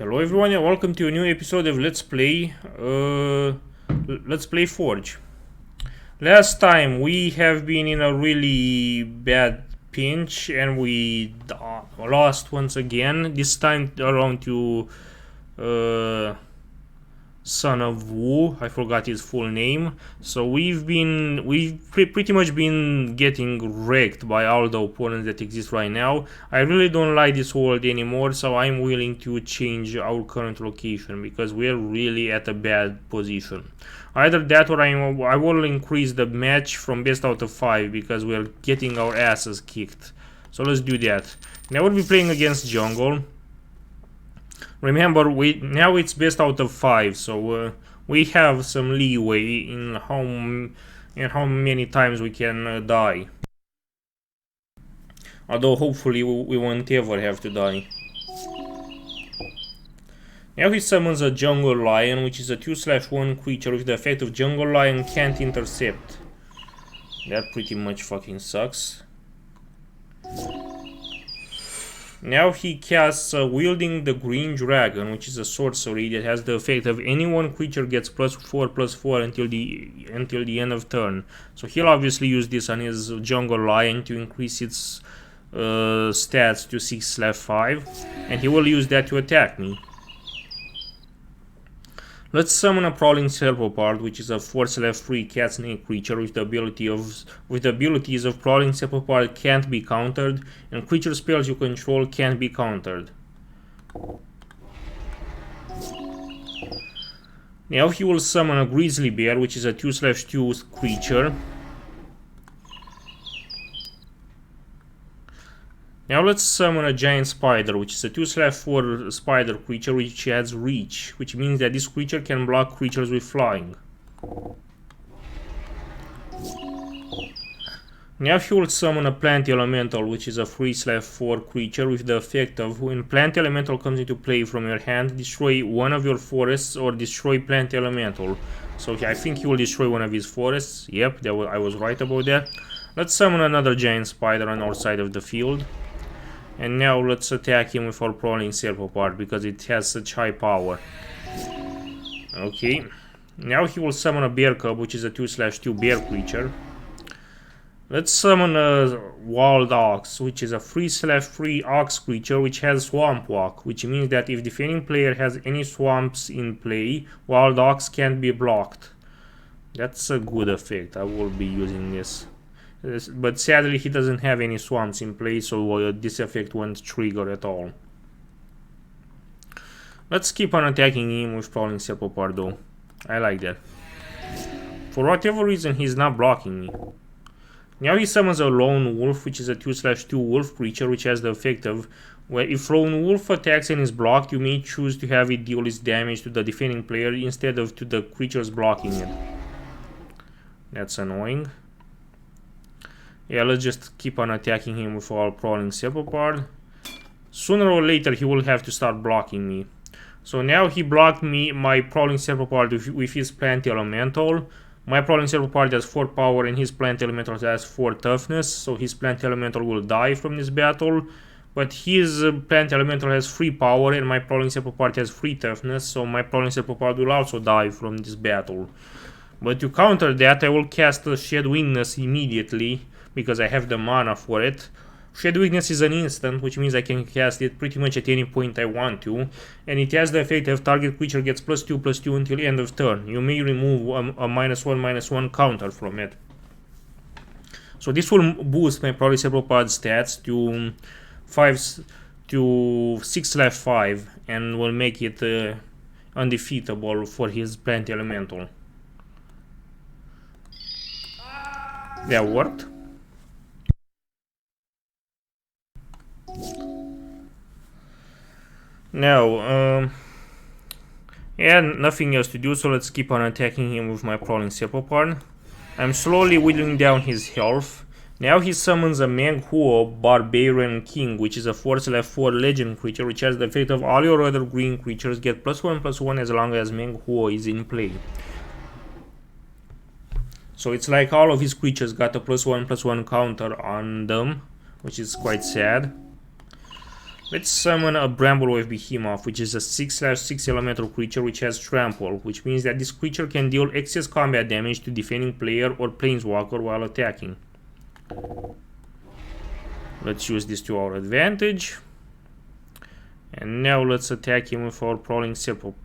Hello everyone and welcome to a new episode of Let's Play Forge. Last time we have been in a really bad pinch and we lost once again. This time around to Son of Wu. I forgot his full name. So we've pretty much been getting wrecked by all the opponents that exist right now. I really don't like this world anymore, so I'm willing to change our current location because we're really at a bad position. Either that or I will increase the match from best out of 5 because we're getting our asses kicked. So let's do that. Now we'll be playing against jungle. Remember, now it's best out of 5, so we have some leeway in how many times we can die. Although hopefully we won't ever have to die. Now he summons a jungle lion, which is a 2/1 creature with the effect of jungle lion can't intercept. That pretty much fucking sucks. Now he casts Wielding the Green Dragon, which is a sorcery that has the effect of any one creature gets +4/+4 until the end of turn. So he'll obviously use this on his jungle lion to increase its stats to 6/5, and he will use that to attack me. Let's summon a Prowling Cephalopard, which is a 4/3 cat snake creature with the abilities of Prowling Cephalopard can't be countered, and creature spells you control can't be countered. Now he will summon a Grizzly Bear, which is a 2/2 creature. Now let's summon a giant spider, which is a 2/4 spider creature which has reach, which means that this creature can block creatures with flying. Now he will summon a plant elemental, which is a 3/4 creature with the effect of when plant elemental comes into play from your hand, destroy one of your forests or destroy plant elemental. So I think he will destroy one of his forests. Yep, I was right about that. Let's summon another giant spider on our side of the field. And now let's attack him with our Prowling Cephalopard because it has such high power. Okay. Now he will summon a bear cub, which is a 2/2 bear creature. Let's summon a wild ox, which is a 3/3 ox creature which has swamp walk, which means that if defending player has any swamps in play, wild ox can't be blocked. That's a good effect. I will be using this. But sadly he doesn't have any swamps in play, so this effect won't trigger at all. Let's keep on attacking him with Prowling Cephalopard though. I like that. For whatever reason he's not blocking me. Now he summons a lone wolf, which is a 2/2 wolf creature which has the effect of where if lone wolf attacks and is blocked, you may choose to have it deal its damage to the defending player instead of to the creatures blocking it. That's annoying. Yeah, let's just keep on attacking him with our Prowling Cephalopard. Sooner or later he will have to start blocking me. So now he blocked me, my Prowling Cephalopard with his plant elemental. My Prowling Cephalopard has 4 power and his plant elemental has 4 toughness, so his plant elemental will die from this battle. But his plant elemental has 3 power and my Prowling Cephalopard has 3 toughness, so my Prowling Cephalopard will also die from this battle. But to counter that, I will cast a Shed Weakness immediately, because I have the mana for it. Shed Weakness is an instant, which means I can cast it pretty much at any point I want to, and it has the effect of target creature gets +2/+2 until end of turn. You may remove a -1/-1 counter from it. So this will boost my Prowling Cephalopard stats to 6/5 and will make it undefeatable for his plant elemental. That worked. Now, yeah, nothing else to do, so let's keep on attacking him with my Prowling Cephalopard. I'm slowly whittling down his health. Now he summons a Menghuo Barbarian King, which is a 4/4 legend creature, which has the effect of all your other green creatures get +1/+1 as long as Menghuo is in play. So it's like all of his creatures got a +1/+1 counter on them, which is quite sad. Let's summon a Bramblewave Behemoth, which is a 6/6 elemental creature which has trample, which means that this creature can deal excess combat damage to defending player or planeswalker while attacking. Let's use this to our advantage. And now let's attack him with our Prowling Sepulchre.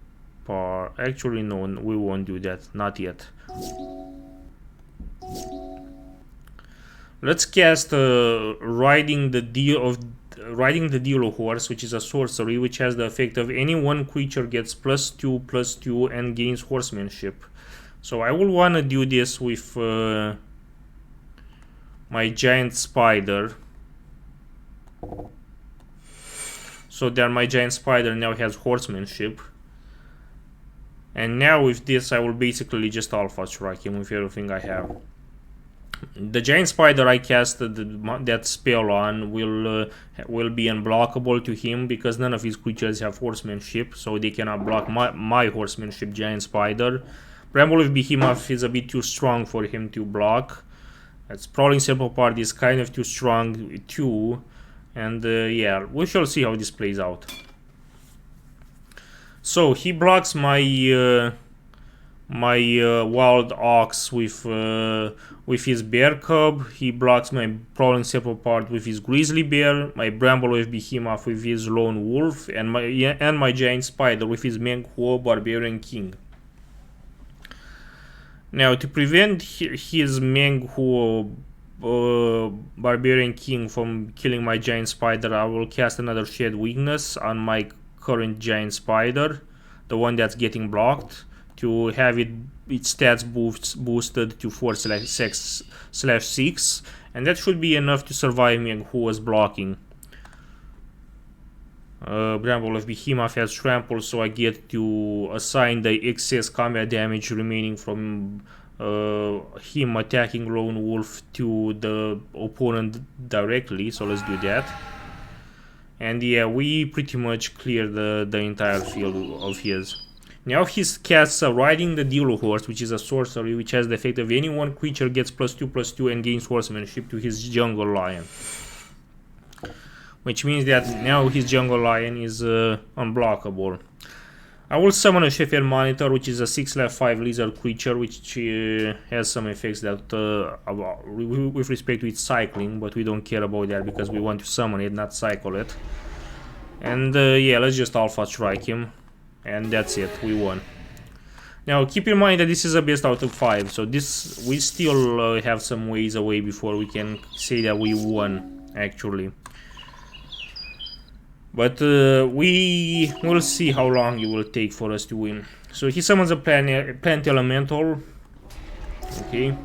Actually, no, we won't do that. Not yet. Let's cast Riding the Dealer Horse, which is a sorcery which has the effect of any one creature gets +2/+2 and gains horsemanship. So I will want to do this with my giant spider. So that my giant spider now has horsemanship. And now with this I will basically just alpha strike him with everything I have. The giant spider I cast that spell on will be unblockable to him because none of his creatures have horsemanship, so they cannot block my horsemanship giant spider. Bramblewave Behemoth is a bit too strong for him to block. That's Prowling Sepulchre is kind of too strong too. And yeah, we shall see how this plays out. So he blocks my wild ox with his bear cub. He blocks my Prowling Sepulchre with his grizzly bear, my Bramblewave Behemoth with his lone wolf, and my giant spider with his Menghuo barbarian king. Now to prevent his Menghuo barbarian king from killing my giant spider, I will cast another shed weakness on my current giant spider, the one that's getting blocked, to have its stats boosted to 4/6, and that should be enough to survive me who was blocking. Bramblewave Behemoth has trample, so I get to assign the excess combat damage remaining from him attacking lone wolf to the opponent directly, so let's do that. And yeah, we pretty much clear the entire field of his. Now he casts Riding the Dealer Horse, which is a sorcery which has the effect of any one creature gets +2/+2 and gains horsemanship to his jungle lion. Which means that now his jungle lion is unblockable. I will summon a Shepherd Monitor, which is a 6/5 lizard creature, which has some effects that with respect to its cycling, but we don't care about that because we want to summon it, not cycle it. And yeah, let's just alpha strike him, and that's it, we won. Now keep in mind that this is a best out of 5, so this we still have some ways away before we can say that we won, actually. But we will see how long it will take for us to win. So he summons a plant elemental. Okay.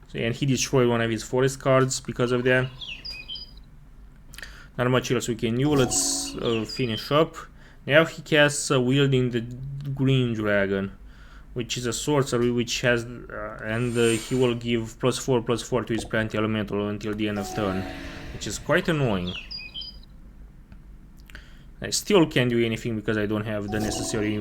So, and he destroyed one of his forest cards because of that. Not much else we can do. Let's finish up. Now he casts Wielding the Green Dragon, which is a sorcery which has and he will give +4/+4 to his plant elemental until the end of turn, which is quite annoying. I still can't do anything because I don't have the necessary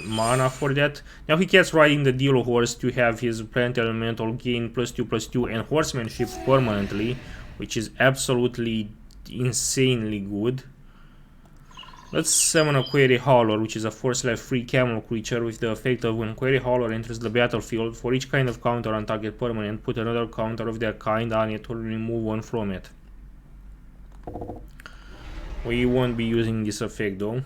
mana for that. Now he casts Riding the Dealer Horse to have his plant elemental gain +2/+2 and horsemanship permanently, which is absolutely insanely good. Let's summon a Query Hauler, which is a 4/3 camel creature with the effect of when Query Hauler enters the battlefield, for each kind of counter on target permanent, put another counter of that kind on it or remove one from it. We won't be using this effect though.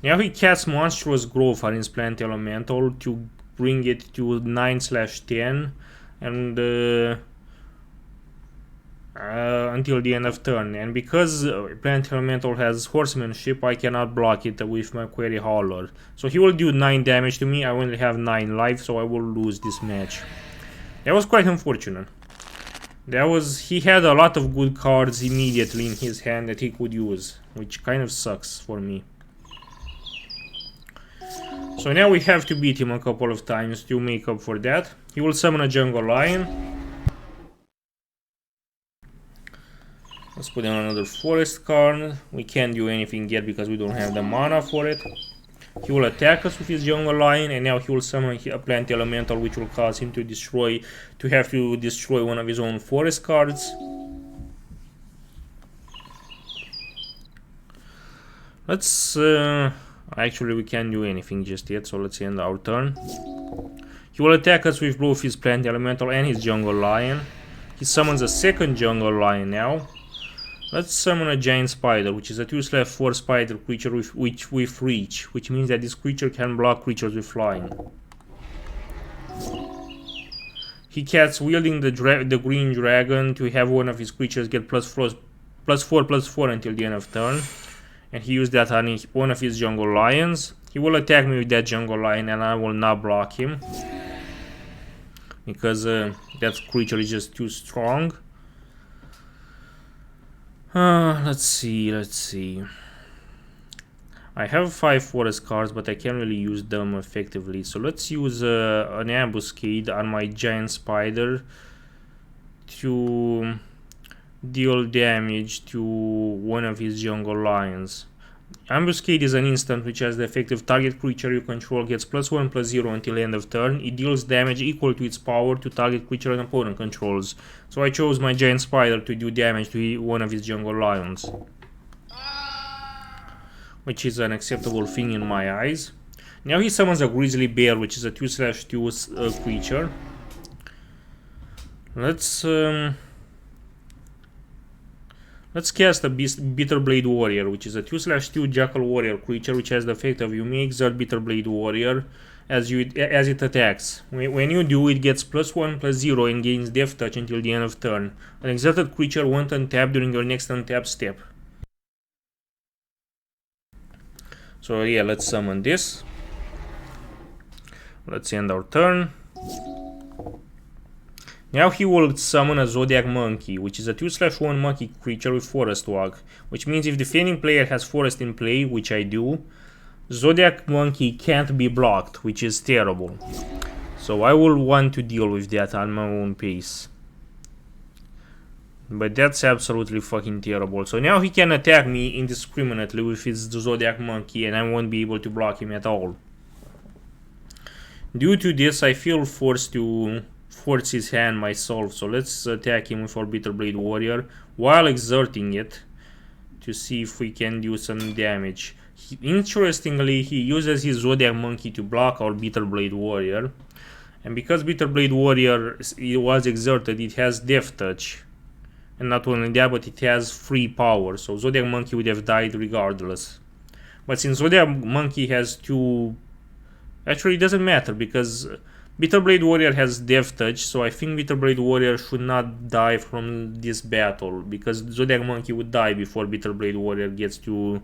Now he casts Monstrous Growth on his plant elemental to bring it to 9/10 and until the end of turn. And because plant elemental has horsemanship, I cannot block it with my Query Hauler. So he will do 9 damage to me. I only have 9 life, so I will lose this match. That was quite unfortunate. He had a lot of good cards immediately in his hand that he could use, which kind of sucks for me. So now we have to beat him a couple of times to make up for that. He will summon a Jungle Lion. Let's put in another forest card. We can't do anything yet because we don't have the mana for it. He will attack us with his Jungle Lion, and now he will summon a plant elemental, which will cause him to have to destroy one of his own forest cards. Let's actually we can't do anything just yet, so let's end our turn. He will attack us with both his plant elemental and his jungle lion. He summons a second jungle lion now. Let's summon a giant spider, which is a 2/4 spider creature with reach, which means that this creature can block creatures with flying. He casts wielding the green dragon to have one of his creatures get +4/+4 until the end of turn. And he used that on one of his jungle lions. He will attack me with that jungle lion and I will not block him, because that creature is just too strong. Let's see. I have 5 forest cards, but I can't really use them effectively. So let's use an ambuscade on my giant spider to deal damage to one of his jungle lions. Ambuscade is an instant which has the effect of target creature you control gets +1/+0 until end of turn. It deals damage equal to its power to target creature an opponent controls. So I chose my giant spider to do damage to one of his jungle lions, which is an acceptable thing in my eyes. Now he summons a Grizzly Bear, which is a 2/2 creature. Let's cast a Bitterblade Warrior, which is a 2/2 Jackal Warrior creature, which has the effect of you may exert Bitterblade Warrior as it attacks. When you do, it gets +1/+0 and gains Death Touch until the end of turn. An exerted creature won't untap during your next untap step. So yeah, let's summon this. Let's end our turn. Now he will summon a Zodiac Monkey, which is a 2/1 monkey creature with Forest Walk, which means if defending player has Forest in play, which I do, Zodiac Monkey can't be blocked, which is terrible. So I will want to deal with that on my own pace. But that's absolutely fucking terrible. So now he can attack me indiscriminately with his Zodiac Monkey and I won't be able to block him at all. Due to this, I feel forced to force his hand myself. So let's attack him with our Bitterblade Warrior while exerting it to see if we can do some damage. Interestingly, he uses his Zodiac Monkey to block our Bitterblade Warrior. And because Bitterblade Warrior was exerted, it has Death Touch. And not only that, but it has free power, so Zodiac Monkey would have died regardless. But since Zodiac Monkey has two... Actually, it doesn't matter, because Bitterblade Warrior has Death Touch, so I think Bitterblade Warrior should not die from this battle, because Zodiac Monkey would die before Bitterblade Warrior gets to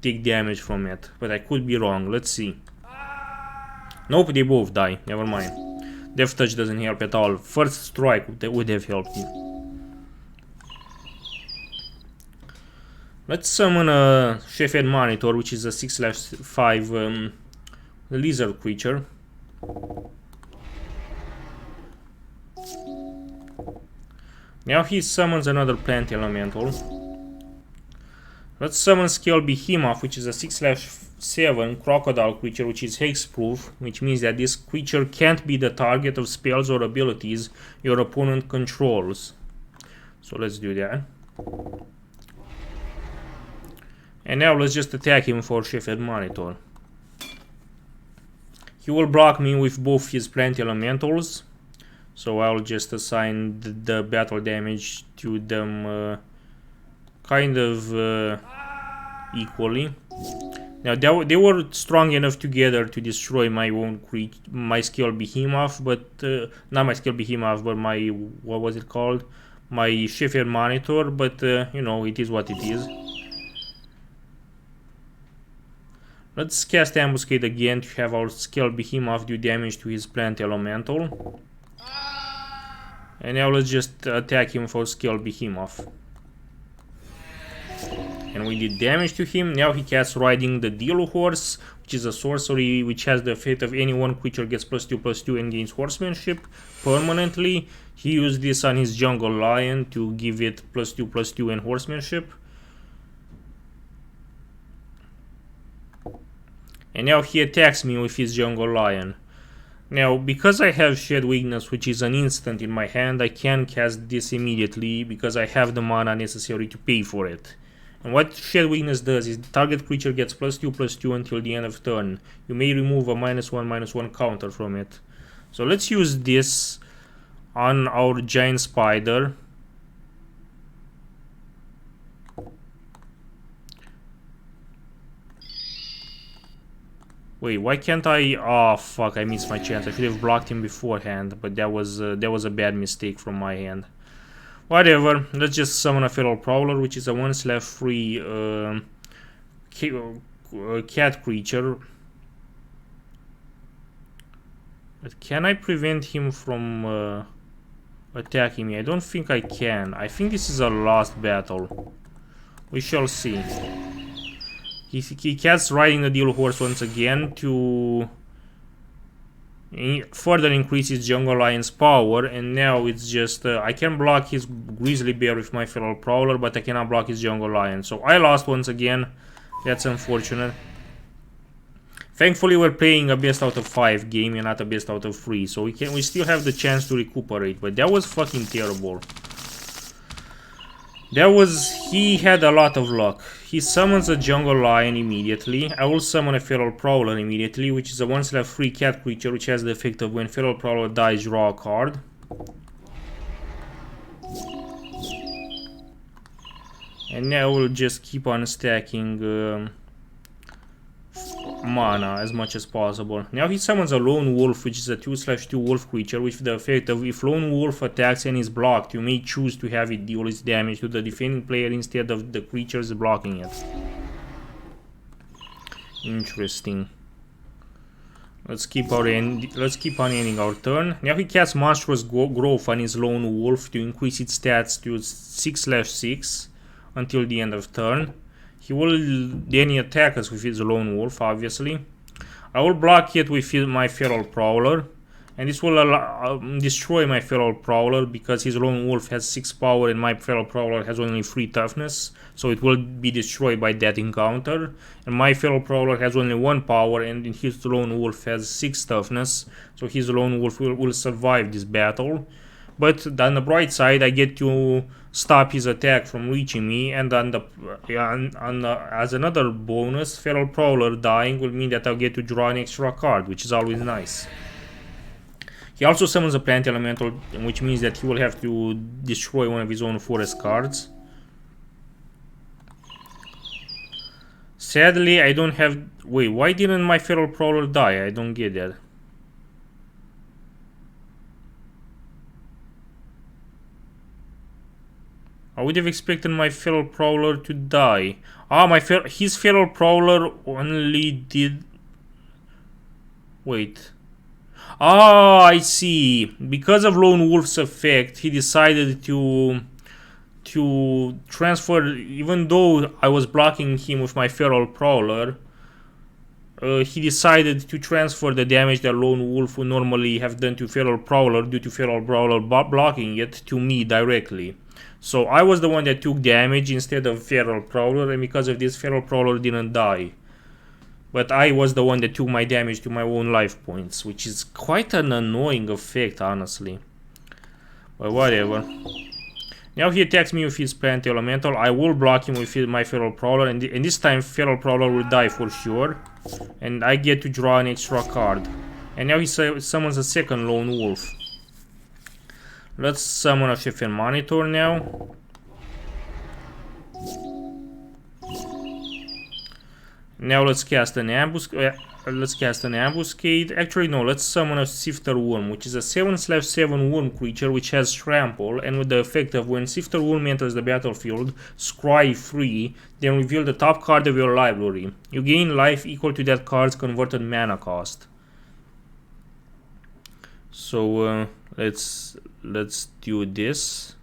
take damage from it. But I could be wrong, let's see. Nope, they both die, never mind. Death Touch doesn't help at all. First Strike would have helped me. Let's summon a Shepherd Monitor, which is a 6/5 lizard creature. Now he summons another plant elemental. Let's summon Scale Behemoth, which is a 6/7 crocodile creature, which is hexproof, which means that this creature can't be the target of spells or abilities your opponent controls. So let's do that. And now let's just attack him for Shepherd Monitor. He will block me with both his plant elementals, so I'll just assign the battle damage to them kind of equally. Now they were strong enough together to destroy my Scale Behemoth, but not my Scale Behemoth, but my, what was it called? My Shepherd Monitor, but you know, it is what it is. Let's cast Ambuscade again to have our Scale Behemoth do damage to his plant elemental. And now let's just attack him for Scale Behemoth. And we did damage to him. Now he casts Riding the Deal Horse, which is a sorcery which has the effect of any one creature gets +2/+2 and gains horsemanship permanently. He used this on his Jungle Lion to give it +2/+2 and horsemanship. And now he attacks me with his Jungle Lion. Now, because I have Shed Weakness, which is an instant in my hand, I can cast this immediately because I have the mana necessary to pay for it. And what Shed Weakness does is the target creature gets +2/+2 until the end of turn. You may remove a -1/-1 counter from it. So let's use this on our giant spider. Wait, why can't I? Oh fuck! I missed my chance. I should have blocked him beforehand, but that was a bad mistake from my hand. Whatever. Let's just summon a Feral Prowler, which is a 1/3 cat creature. But can I prevent him from attacking me? I don't think I can. I think this is a lost battle. We shall see. He casts Riding the Deal Horse once again to further increase his Jungle Lion's power, and now it's just I can block his Grizzly Bear with my Feral Prowler, but I cannot block his Jungle Lion. So I lost once again. That's unfortunate. Thankfully, we're playing a best out of 5 game and not a best out of 3, so we still have the chance to recuperate. But that was fucking terrible. He had a lot of luck. He summons a Jungle Lion immediately. I will summon a Feral Prowler immediately, which is a 1/3 cat creature, which has the effect of when Feral Prowler dies, draw a card. And now we'll just keep on stacking mana as much as possible. Now he summons a Lone Wolf, which is a 2/2 wolf creature, with the effect of if Lone Wolf attacks and is blocked, you may choose to have it deal its damage to the defending player instead of the creatures blocking it. Interesting. Let's keep on ending our turn. Now he casts Monstrous Growth on his Lone Wolf to increase its stats to 6/6 until the end of turn. He will then attack us with his Lone Wolf, obviously. I will block it with my Feral Prowler, and this will destroy my Feral Prowler because his Lone Wolf has 6 power and my Feral Prowler has only 3 toughness, so it will be destroyed by that encounter. And my Feral Prowler has only 1 power and his Lone Wolf has 6 toughness, so his Lone Wolf will survive this battle. But on the bright side, I get to stop his attack from reaching me, and as another bonus, Feral Prowler dying will mean that I'll get to draw an extra card, which is always nice. He also summons a Plant Elemental, which means that he will have to destroy one of his own forest cards. Sadly, I don't have... Wait, why didn't my Feral Prowler die? I don't get that. I would have expected my Feral Prowler to die. Ah, his Feral Prowler only did... Wait. Ah, I see. Because of Lone Wolf's effect, he decided to transfer... Even though I was blocking him with my Feral Prowler, he decided to transfer the damage that Lone Wolf would normally have done to Feral Prowler due to Feral Prowler blocking it to me directly. So I was the one that took damage instead of Feral Prowler, and because of this, Feral Prowler didn't die. But I was the one that took my damage to my own life points, which is quite an annoying effect, honestly. But whatever. Now he attacks me with his Plant Elemental. I will block him with my Feral Prowler, and this time Feral Prowler will die for sure. And I get to draw an extra card. And now he summons a second Lone Wolf. Let's summon a Chef Monitor now. Now let's cast an ambuscade. Actually, no, let's summon a Sifter Worm, which is a 7/7 worm creature which has trample, and with the effect of when Sifter Worm enters the battlefield, scry free, then reveal the top card of your library. You gain life equal to that card's converted mana cost. So let's do this.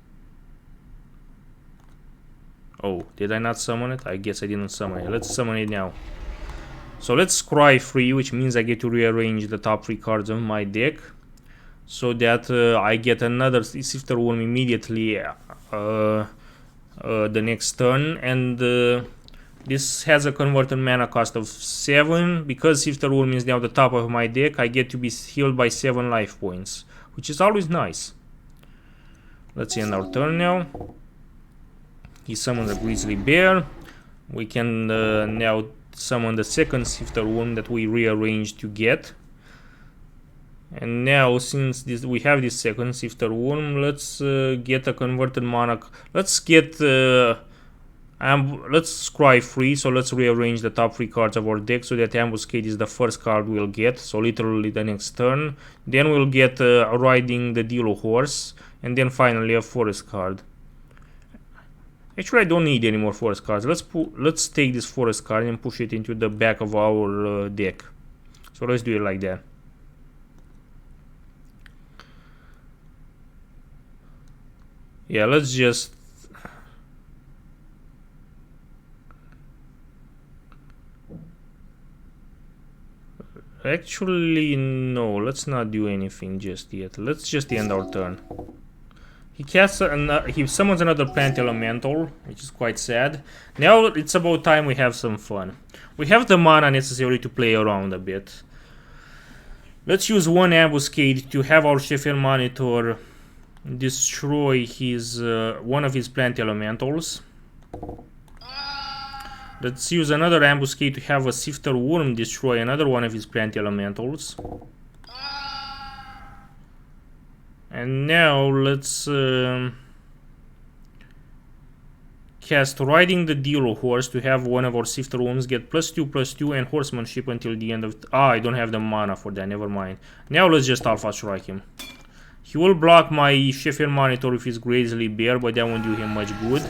Oh, did I not summon it? I guess I didn't summon it. Let's summon it now. So let's scry free, which means I get to rearrange the top 3 cards of my deck, so that I get another Sifter Worm immediately the next turn, and this has a converted mana cost of 7. Because Sifter Worm is now the top of my deck, I get to be healed by 7 life points, which is always nice. Let's end our turn now. He summons a Grizzly Bear. We can now summon the second Sifter Worm that we rearranged to get. And now, since we have this second Sifter Worm, let's get a converted mana. Let's get let's scry free, so let's rearrange the top 3 cards of our deck so that Ambuscade is the first card we'll get, so literally the next turn. Then we'll get Riding the Dilo Horse, and then finally a forest card. Actually, I don't need any more forest cards. Let's take this forest card and push it into the back of our deck. So let's do it like that. Yeah, let's just... Actually, no, let's not do anything just yet. Let's just end our turn. He summons another plant elemental, which is quite sad. Now it's about time we have some fun. We have the mana necessary to play around a bit. Let's use one Ambuscade to have our Shepherd Monitor destroy his one of his plant elementals. Let's use another Ambuscade to have a Sifter Worm destroy another one of his plant elementals. And now let's cast Riding the Dilo Horse to have one of our Sifter Worms get +2/+2 and Horsemanship until the end of... I don't have the mana for that, never mind. Now let's just Alpha Strike him. He will block my Shepherd Monitor with his Grizzly Bear, but that won't do him much good.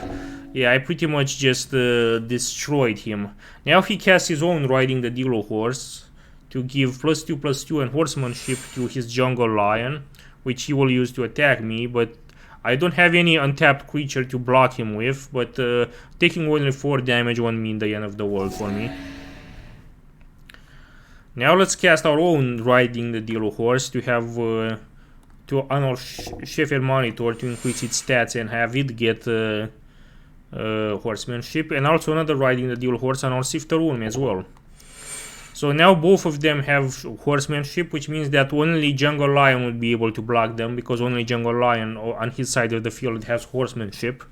Yeah, I pretty much just destroyed him. Now he casts his own Riding the Dilo Horse to give +2/+2 and Horsemanship to his Jungle Lion, which he will use to attack me, but I don't have any untapped creature to block him with, but taking only 4 damage won't mean the end of the world for me. Now let's cast our own Riding the Dilo Horse to have on our Shepherd Monitor to increase its stats and have it get Horsemanship, and also another Riding the Dilo Horse on our Sifter Worm as well. So now both of them have Horsemanship, which means that only Jungle Lion would be able to block them, because only Jungle Lion on his side of the field has Horsemanship.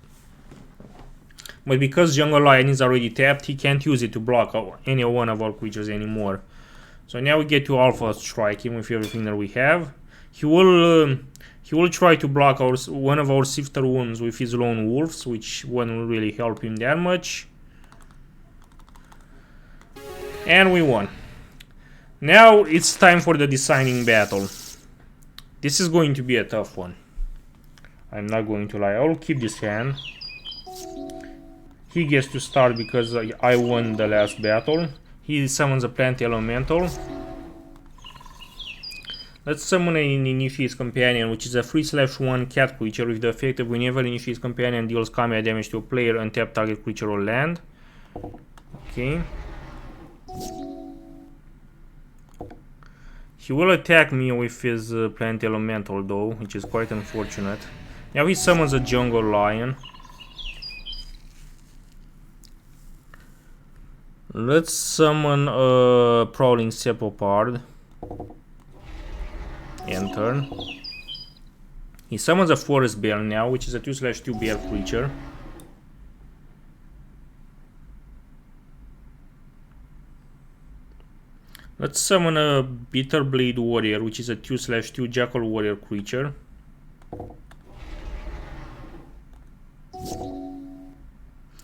But because Jungle Lion is already tapped, he can't use it to block any one of our creatures anymore. So now we get to Alpha Strike him with everything that we have. He will try to block one of our Sifter Worms with his Lone Wolves, which won't really help him that much. And we won. Now it's time for the deciding battle. This is going to be a tough one. I'm not going to lie. I will keep this hand. He gets to start because I won the last battle. He summons a plant elemental. Let's summon an Initiate's Companion, which is a 3/1 cat creature with the effect of whenever Initiate's Companion deals combat damage to a player, untap target creature or land. Okay. He will attack me with his plant elemental though, which is quite unfortunate. Now he summons a Jungle Lion. Let's summon a Prowling Cepopard. End turn. He summons a Forest Bear now, which is a 2/2 bear creature. Let's summon a Bitterblade Warrior, which is a 2/2 Jackal Warrior creature.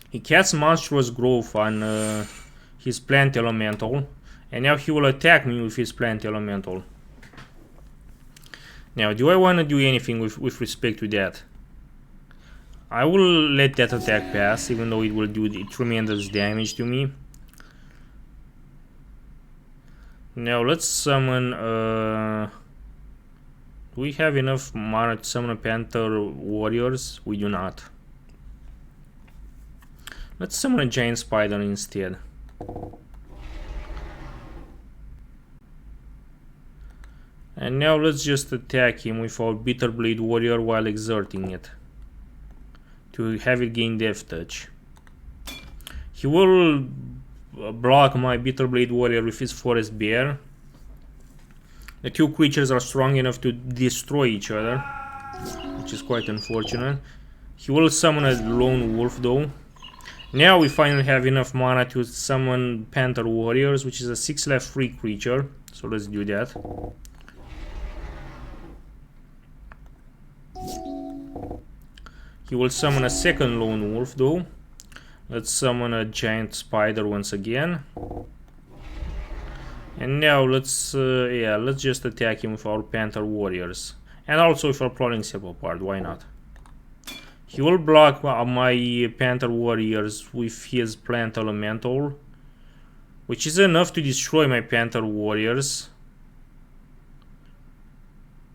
He casts Monstrous Growth on his Plant Elemental, and now he will attack me with his Plant Elemental. Now, do I want to do anything with respect to that? I will let that attack pass, even though it will do tremendous damage to me. Now let's summon, do we have enough mana to summon a Panther Warriors? We do not. Let's summon a Giant Spider instead. And now let's just attack him with our Bitterblade Warrior while exerting it, to have it gain Death Touch. He will block my Bitterblade Warrior with his Forest Bear. The two creatures are strong enough to destroy each other, which is quite unfortunate. He will summon a Lone Wolf though. Now we finally have enough mana to summon Panther Warriors, which is a 6 free creature. So let's do that. He will summon a second Lone Wolf though. Let's summon a giant spider once again. And now let's just attack him with our Panther Warriors. And also with our Prowling Sepulchre, why not? He will block my Panther Warriors with his Plant Elemental, which is enough to destroy my Panther Warriors.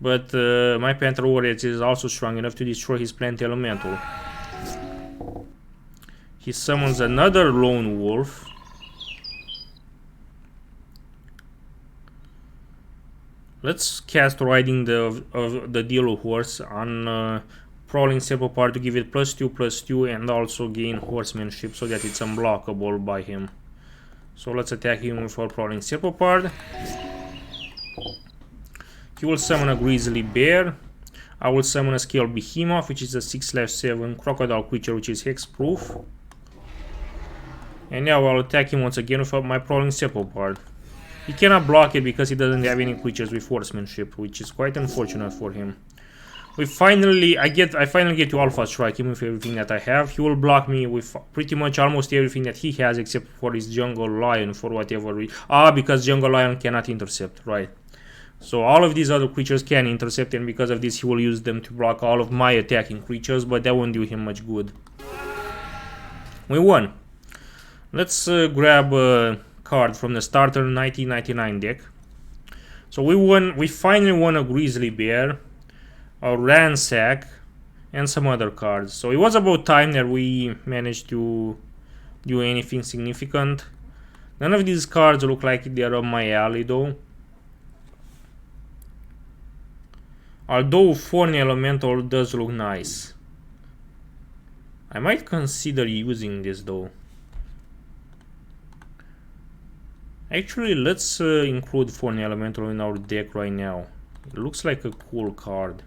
But my Panther Warriors is also strong enough to destroy his Plant Elemental. He summons another Lone Wolf. Let's cast Riding the Dealer Horse on Prowling Sepulchre to give it +2/+2 and also gain Horsemanship so that it's unblockable by him. So let's attack him with our Prowling Sepulchre. He will summon a Grizzly Bear. I will summon a Scale Behemoth, which is a 6/7 crocodile creature, which is hexproof. And now I'll attack him once again with my Prowling Sepulchre. He cannot block it because he doesn't have any creatures with Horsemanship, which is quite unfortunate for him. I finally get to Alpha Strike him with everything that I have. He will block me with pretty much almost everything that he has except for his Jungle Lion for whatever reason. Because Jungle Lion cannot intercept, right? So all of these other creatures can intercept, and because of this he will use them to block all of my attacking creatures, but that won't do him much good. We won. Let's grab a card from the starter 1999 deck. So we finally won a Grizzly Bear, a Ransack, and some other cards. So it was about time that we managed to do anything significant. None of these cards look like they're up my alley though. Although Thorn Elemental does look nice. I might consider using this though. Actually, let's include Thorn Elemental in our deck right now. It looks like a cool card.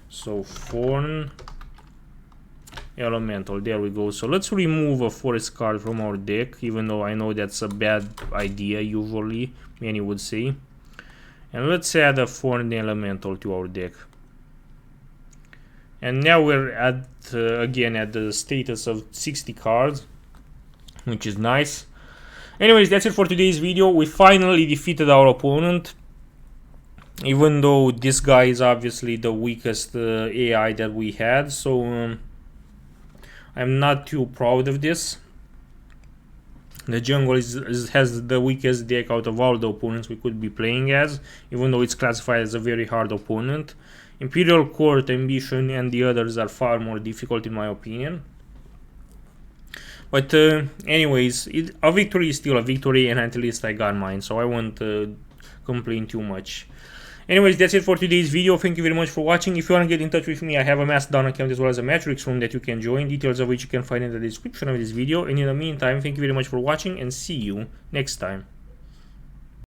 So Thorn Elemental, there we go. So let's remove a forest card from our deck, even though I know that's a bad idea usually, many would say. And let's add a Thorn Elemental to our deck. And now we're again at the status of 60 cards, which is nice. Anyways, that's it for today's video. We finally defeated our opponent, even though this guy is obviously the weakest AI that we had, so I'm not too proud of this. The jungle has the weakest deck out of all the opponents we could be playing as, even though it's classified as a very hard opponent. Imperial Court, Ambition, and the others are far more difficult in my opinion. But anyways, a victory is still a victory, and at least I got mine, so I won't complain too much. Anyways, that's it for today's video. Thank you very much for watching. If you want to get in touch with me, I have a Mastodon account as well as a Matrix room that you can join, details of which you can find in the description of this video. And in the meantime, thank you very much for watching, and see you next time.